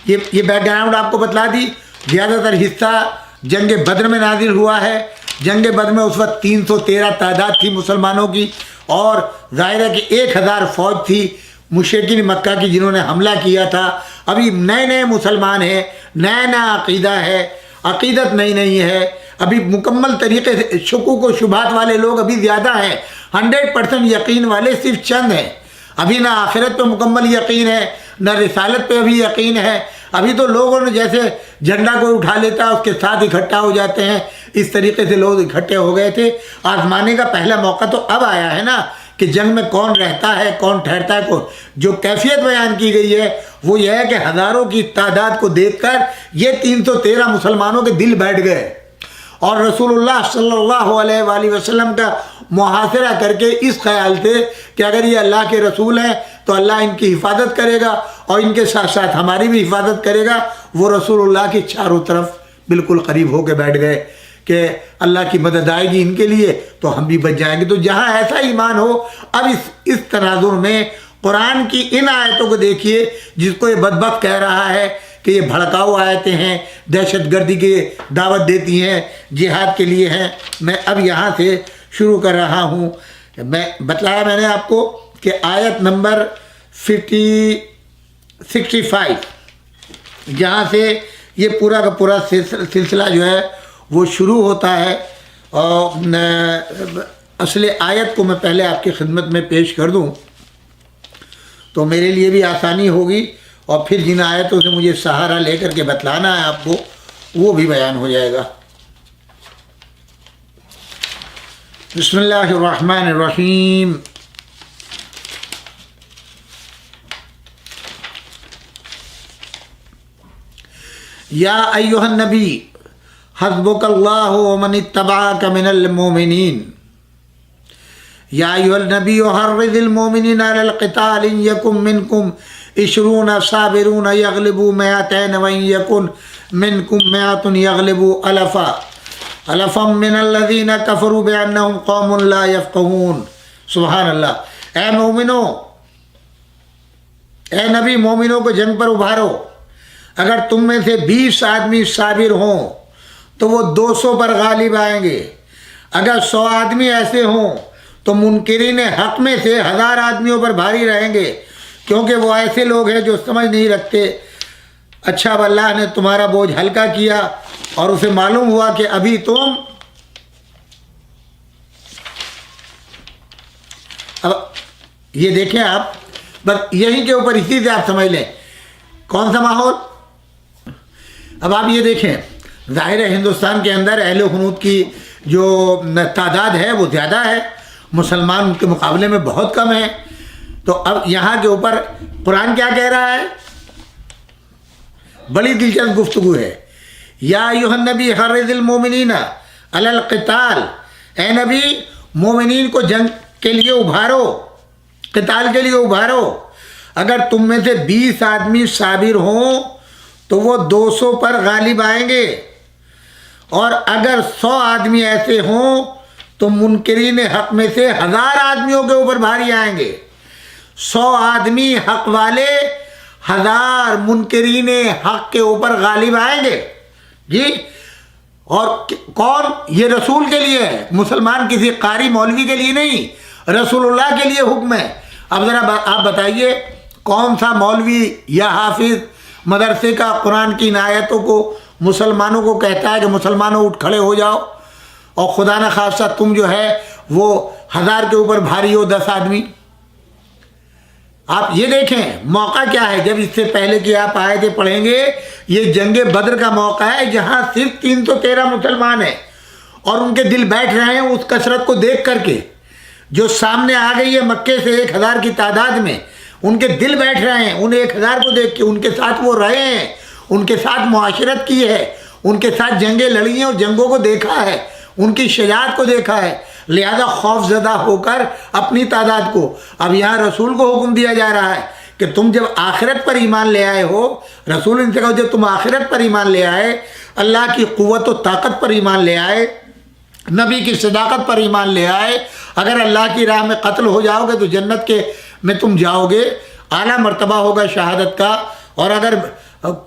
Speaker 1: یہ بیک گراؤنڈ آپ کو بتلا دی. زیادہ تر حصہ جنگ بدر میں نازل ہوا ہے. جنگ بدر میں اس وقت 313 تعداد تھی مسلمانوں کی، اور ظاہر ہے کہ 1000 فوج تھی مشرکین مکہ کی جنہوں نے حملہ کیا تھا. ابھی نئے نئے مسلمان ہیں، نیا نیا عقیدہ ہے، عقیدت نئی ہے، ابھی مکمل طریقے سے شکوک و شبہات والے لوگ ابھی زیادہ ہیں. 100% یقین والے صرف چند ہیں. ابھی نہ آخرت پہ مکمل یقین ہے، نہ رسالت پہ ابھی یقین ہے. ابھی تو لوگوں نے جیسے جھنڈا کوئی اٹھا لیتا ہے اس کے ساتھ اکٹھا ہو جاتے ہیں، اس طریقے سے لوگ اکٹھے ہو گئے تھے. آزمانے کا پہلا موقع تو اب آیا ہے نا کہ جنگ میں کون رہتا ہے، کون ٹھہرتا ہے. جو کیفیت بیان کی گئی ہے وہ یہ ہے کہ ہزاروں کی تعداد کو دیکھ کر یہ 313 مسلمانوں کے دل بیٹھ گئے، اور رسول اللہ صلی اللہ علیہ وآلہ وسلم کا محاصرہ کر کے اس خیال سے کہ اگر یہ اللہ کے رسول ہیں تو اللہ ان کی حفاظت کرے گا اور ان کے ساتھ ساتھ ہماری بھی حفاظت کرے گا. وہ رسول اللہ کی چاروں طرف بالکل قریب ہو کے بیٹھ گئے کہ اللہ کی مدد آئے گی ان کے لیے تو ہم بھی بچ جائیں گے. تو جہاں ایسا ایمان ہو، اب اس تناظر میں قرآن کی ان آیتوں کو دیکھیے جس کو یہ بدبخت کہہ رہا ہے کہ یہ بھڑکاؤ آیتیں ہیں، دہشت گردی کی دعوت دیتی ہیں، جہاد کے لیے ہیں. میں اب یہاں سے شروع کر رہا ہوں. میں بتلایا میں نے آپ کو کہ آیت نمبر 65 جہاں سے یہ پورا کا پورا سلسلہ جو ہے وہ شروع ہوتا ہے. اور اصل آیت کو میں پہلے آپ کی خدمت میں پیش کر دوں تو میرے لیے بھی آسانی ہوگی، اور پھر جن آیتوں سے مجھے سہارا لے کر کے بتلانا ہے آپ کو وہ بھی بیان ہو جائے گا. بسم اللہ الرحمن الرحیم. یا ایھا النبی حسبک اللہ ومن اتبعک من المؤمنین. یا ایھا النبی حرض المؤمنین علی القتال ان یکن منکم 20 صابرون یغلبوا 200 وان یکن منکم 100 یغلبوا الفا من الذین کفروا بانہم قوم لا یفقہون. سبحان اللہ. اے مومنو، اے نبی، مومنوں کو جنگ پر ابھارو. اگر تم میں سے 20 آدمی صابر ہوں تو وہ 200 پر غالب آئیں گے. اگر 100 آدمی ایسے ہوں تو منکرین حق میں سے 1000 آدمیوں پر بھاری رہیں گے، کیونکہ وہ ایسے لوگ ہیں جو سمجھ نہیں رکھتے. اچھا، اب اللہ نے تمہارا بوجھ ہلکا کیا اور اسے معلوم ہوا کہ ابھی تم اب یہ دیکھیں آپ بس یہیں کے اوپر اسی سے آپ سمجھ لیں کون سا ماحول. اب آپ یہ دیکھیں، ظاہر ہے ہندوستان کے اندر اہل حنوت کی جو تعداد ہے وہ زیادہ ہے، مسلمان کے مقابلے میں بہت کم ہے. تو اب یہاں کے اوپر قرآن کیا کہہ رہا ہے؟ بڑی دلچسپ گفتگو ہے. یا ایھا النبی حرض المؤمنین علی القتال. اے نبی، مومنین کو جنگ کے لیے ابھارو، قتال کے لیے ابھارو. اگر تم میں سے 20 آدمی صابر ہوں تو وہ 200 پر غالب آئیں گے، اور اگر 100 آدمی ایسے ہوں تو منکرین حق میں سے 1000 آدمیوں کے اوپر بھاری آئیں گے. 100 آدمی حق والے 1000 منکرین حق کے اوپر غالب آئیں گے. جی، اور کون؟ یہ رسول کے لیے ہے، مسلمان کسی قاری مولوی کے لیے نہیں، رسول اللہ کے لیے حکم ہے. اب ذرا آپ بتائیے کون سا مولوی یا حافظ مدرسے کا قرآن کی ان آیتوں کو مسلمانوں کو کہتا ہے کہ مسلمانوں اٹھ کھڑے ہو جاؤ، اور خدا نہ خواستہ تم جو ہے وہ 1000 کے اوپر بھاری ہو 10 آدمی. آپ یہ دیکھیں موقع کیا ہے. جب اس سے پہلے کہ آپ آیتیں پڑھیں گے، یہ جنگ بدر کا موقع ہے جہاں صرف 313 مسلمان ہیں، اور ان کے دل بیٹھ رہے ہیں اس کثرت کو دیکھ کر کے جو سامنے آ گئی ہے مکے سے 1000 کی تعداد میں. ان کے دل بیٹھ رہے ہیں ان 1000 کو دیکھ کے. ان کے ساتھ وہ رہے ہیں، ان کے ساتھ معاشرت کی ہے، ان کے ساتھ جنگیں لڑی ہیں اور جنگوں کو دیکھا ہے، ان کی شجاعت کو دیکھا ہے. لہذا خوف زدہ ہو کر اپنی تعداد کو، اب یہاں رسول کو حکم دیا جا رہا ہے کہ تم جب آخرت پر ایمان لے آئے ہو، رسول ان سے کہو جب تم آخرت پر ایمان لے آئے، اللہ کی قوت و طاقت پر ایمان لے آئے، نبی کی صداقت پر ایمان لے آئے، اگر اللہ کی راہ میں قتل ہو جاؤ گے تو جنت کے میں تم جاؤ گے، اعلیٰ مرتبہ ہوگا شہادت کا. اور اگر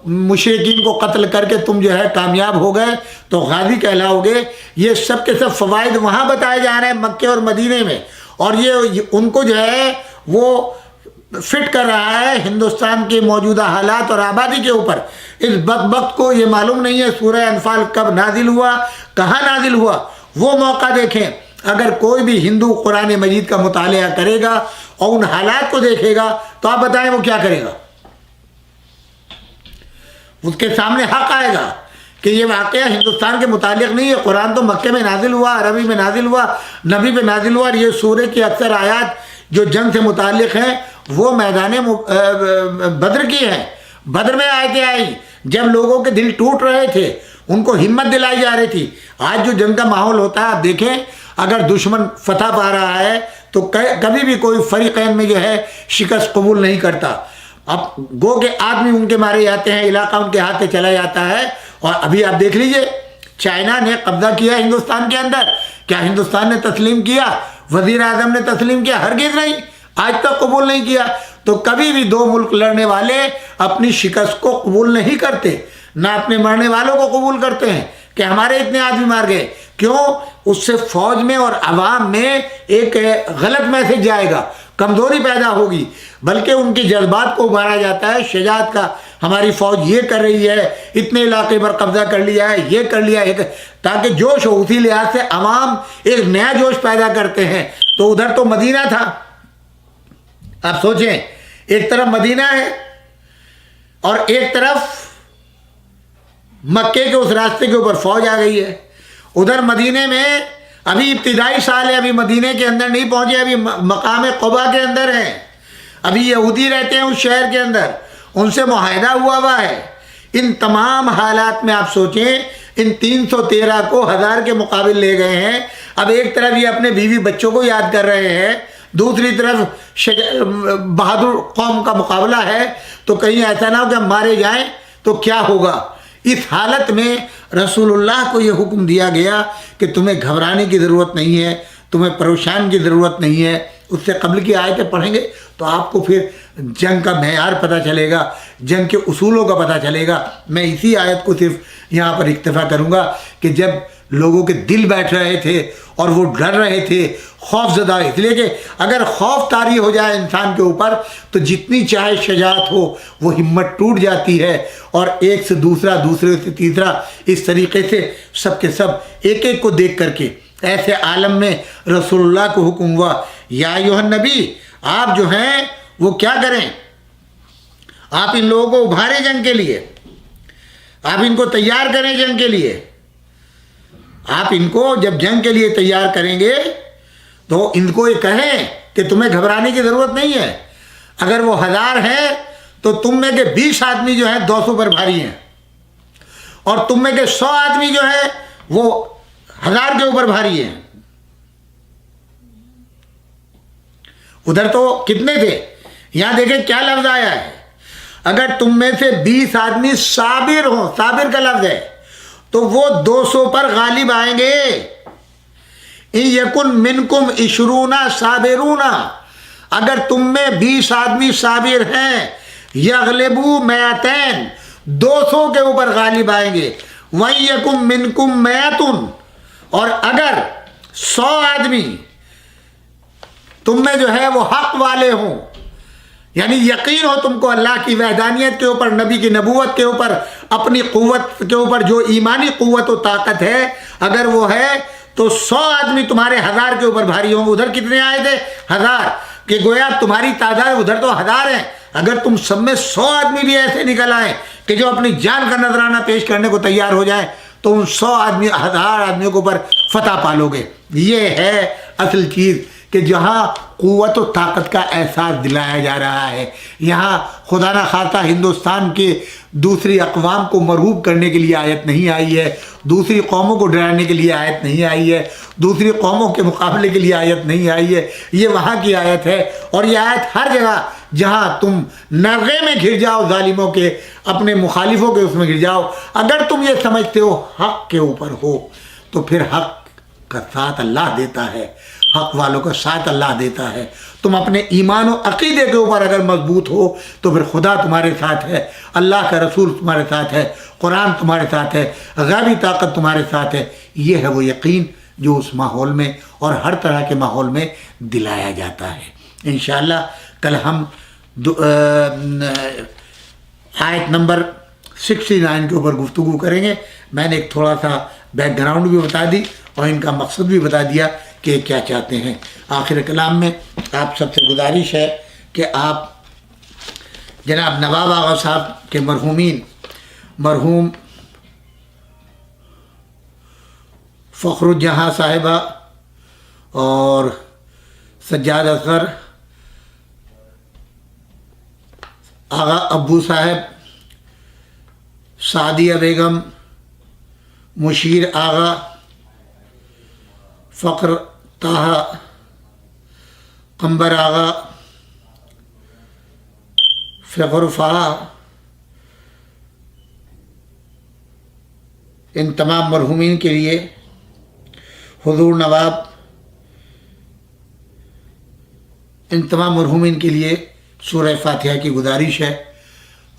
Speaker 1: مشرکین کو قتل کر کے تم جو ہے کامیاب ہو گئے تو غازی کہلاؤ گے. یہ سب کے سب فوائد وہاں بتائے جا رہے ہیں مکے اور مدینے میں، اور یہ ان کو جو ہے وہ فٹ کر رہا ہے ہندوستان کے موجودہ حالات اور آبادی کے اوپر. اس بدبخت کو یہ معلوم نہیں ہے سورہ انفال کب نازل ہوا، کہاں نازل ہوا. وہ موقع دیکھیں. اگر کوئی بھی ہندو قرآن مجید کا مطالعہ کرے گا اور ان حالات کو دیکھے گا تو آپ بتائیں وہ کیا کرے گا؟ اس کے سامنے حق آئے گا کہ یہ واقعہ ہندوستان کے متعلق نہیں ہے. قرآن تو مکے میں نازل ہوا، عربی میں نازل ہوا، نبی پہ نازل ہوا، اور یہ سورہ کی اکثر آیات جو جنگ سے متعلق ہیں وہ میدان بدر کی ہیں. بدر میں آیتیں آئی جب لوگوں کے دل ٹوٹ رہے تھے، ان کو ہمت دلائی جا رہی تھی. آج جو جنگ کا ماحول ہوتا ہے آپ دیکھیں، اگر دشمن فتح پا رہا ہے تو کبھی بھی کوئی فریقین میں جو ہے شکست قبول نہیں کرتا. اب گو کہ آدمی ان کے مارے جاتے ہیں، علاقہ ان کے ہاتھ سے چلا جاتا ہے. اور ابھی آپ دیکھ لیجئے چائنا نے قبضہ کیا ہندوستان کے اندر. کیا ہندوستان نے تسلیم کیا؟ وزیر اعظم نے تسلیم کیا؟ ہرگز نہیں، آج تک قبول نہیں کیا. تو کبھی بھی دو ملک لڑنے والے اپنی شکست کو قبول نہیں کرتے، نہ اپنے مرنے والوں کو قبول کرتے ہیں کہ ہمارے اتنے آدمی مار گئے. کیوں؟ اس سے فوج میں اور عوام میں ایک غلط میسج جائے گا، کمزوری پیدا ہوگی. بلکہ ان کے جذبات کو ابھارا جاتا ہے شجاعت کا. ہماری فوج یہ کر رہی ہے، اتنے علاقے پر قبضہ کر لیا ہے، یہ کر لیا ہے، تاکہ جوش ہو. اسی لحاظ سے عوام ایک نیا جوش پیدا کرتے ہیں. تو ادھر تو مدینہ تھا، آپ سوچیں، ایک طرف مدینہ ہے اور ایک طرف مکے کے اس راستے کے اوپر فوج آ گئی ہے. ادھر مدینے میں ابھی ابتدائی سال ہے، ابھی مدینے کے اندر نہیں پہنچے، ابھی مقام قبا کے اندر ہیں. ابھی یہودی رہتے ہیں اس شہر کے اندر، ان سے معاہدہ ہوا ہے. ان تمام حالات میں آپ سوچیں، ان 313 کو 1000 کے مقابل لے گئے ہیں. اب ایک طرف یہ اپنے بیوی بچوں کو یاد کر رہے ہیں، دوسری طرف بہادر قوم کا مقابلہ ہے. تو کہیں ایسا نہ ہو کہ ہم مارے جائیں تو کیا ہوگا. اس حالت میں رسول اللہ کو یہ حکم دیا گیا کہ تمہیں گھبرانے کی ضرورت نہیں ہے، تمہیں پریشان کی ضرورت نہیں ہے. اس سے قبل کی آیتیں پڑھیں گے تو آپ کو پھر جنگ کا معیار پتہ چلے گا، جنگ کے اصولوں کا پتہ چلے گا. میں اسی آیت کو صرف یہاں پر اکتفا کروں گا کہ جب لوگوں کے دل بیٹھ رہے تھے اور وہ ڈر رہے تھے، خوف زدہ، اس لیے کہ اگر خوف طاری ہو جائے انسان کے اوپر تو جتنی چاہے شجاعت ہو وہ ہمت ٹوٹ جاتی ہے، اور ایک سے دوسرا، دوسرے سے تیسرا، اس طریقے سے سب کے سب ایک ایک کو دیکھ کر کے ایسے عالم میں رسول اللہ کو حکم ہوا، یا ایھا النبی، آپ جو ہیں وہ کیا کریں، آپ ان لوگوں کو ابھاریں جنگ کے لیے، آپ ان کو تیار کریں جنگ کے لیے. آپ ان کو جب جنگ کے لیے تیار کریں گے تو ان کو یہ کہیں کہ تمہیں گھبرانے کی ضرورت نہیں ہے. اگر وہ 1000 ہیں تو تم میں کے 20 آدمی جو ہیں 200 پر بھاری ہیں، اور تم میں کے 100 آدمی جو ہیں وہ 1000 کے اوپر بھاری ہیں. ادھر تو کتنے تھے، یہاں دیکھیں کیا لفظ آیا ہے. اگر تم میں سے 20 آدمی صابر ہوں، صابر کا لفظ ہے، تو وہ 200 پر غالب آئیں گے. ان یکن منکم 20 صابرون، اگر تم میں 20 آدمی صابر ہیں، یغلبوا 200، 200 کے اوپر غالب آئیں گے. وَإِن یکن منکم 100، اور اگر 100 آدمی تم میں جو ہے وہ حق والے ہوں، یعنی یقین ہو تم کو اللہ کی وحدانیت کے اوپر، نبی کی نبوت کے اوپر، اپنی قوت کے اوپر، جو ایمانی قوت و طاقت ہے اگر وہ ہے، تو 100 آدمی تمہارے 1000 کے اوپر بھاری ہوں گے. ادھر کتنے آئے تھے؟ 1000. کہ گویا تمہاری تعداد ادھر تو 1000 ہیں، اگر تم سب میں 100 آدمی بھی ایسے نکل آئیں کہ جو اپنی جان کا نذرانہ پیش کرنے کو تیار ہو جائیں تو ان 100 آدمی، 1000 آدمیوں کے اوپر فتح پالو گے. یہ ہے اصل چیز کہ جہاں قوت و طاقت کا احساس دلایا جا رہا ہے. یہاں خدا نہ خواستہ ہندوستان کے دوسری اقوام کو مرعوب کرنے کے لیے آیت نہیں آئی ہے، دوسری قوموں کو ڈرانے کے لیے آیت نہیں آئی ہے، دوسری قوموں کے مقابلے کے لیے آیت نہیں آئی ہے. یہ وہاں کی آیت ہے، اور یہ آیت ہر جگہ جہاں تم نرغے میں گھر جاؤ، ظالموں کے، اپنے مخالفوں کے اس میں گر جاؤ، اگر تم یہ سمجھتے ہو حق کے اوپر ہو تو پھر حق کا ساتھ اللہ دیتا ہے. حق والوں کا ساتھ اللہ دیتا ہے۔ تم اپنے ایمان و عقیدے کے اوپر اگر مضبوط ہو تو پھر خدا تمہارے ساتھ ہے، اللہ کا رسول تمہارے ساتھ ہے، قرآن تمہارے ساتھ ہے، غیبی طاقت تمہارے ساتھ ہے۔ یہ ہے وہ یقین جو اس ماحول میں اور ہر طرح کے ماحول میں دلایا جاتا ہے۔ انشاءاللہ کل ہم آیت نمبر 69 کے اوپر گفتگو کریں گے۔ میں نے ایک تھوڑا سا بیک گراؤنڈ بھی بتا دی اور ان کا مقصد بھی بتا دیا کہ کیا چاہتے ہیں۔ آخر کلام میں آپ سب سے گزارش ہے کہ آپ جناب نواب آغا صاحب کے مرحومین، مرحوم فخر الجہاں صاحبہ اور سجاد اصغر آغا ابو صاحب، سعدیہ بیگم، مشیر آغا، فخر طاہا، قمبر آغا، فخر فہا، ان تمام مرحومین کے لیے حضور نواب، ان تمام مرحومین کے لیے سورہ فاتحہ کی گزارش ہے۔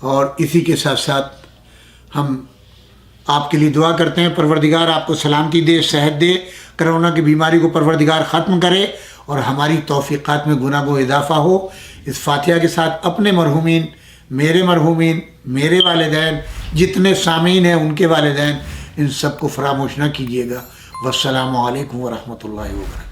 Speaker 1: اور اسی کے ساتھ ساتھ ہم آپ کے لیے دعا کرتے ہیں، پروردگار آپ کو سلامتی دے، صحت دے، کرونا کی بیماری کو پروردگار ختم کرے اور ہماری توفیقات میں گناہ و اضافہ ہو۔ اس فاتحہ کے ساتھ اپنے مرحومین، میرے والدین، جتنے سامعین ہیں ان کے والدین، ان سب کو فراموش نہ کیجیے گا۔ والسلام علیکم ورحمۃ اللہ وبرکاتہ۔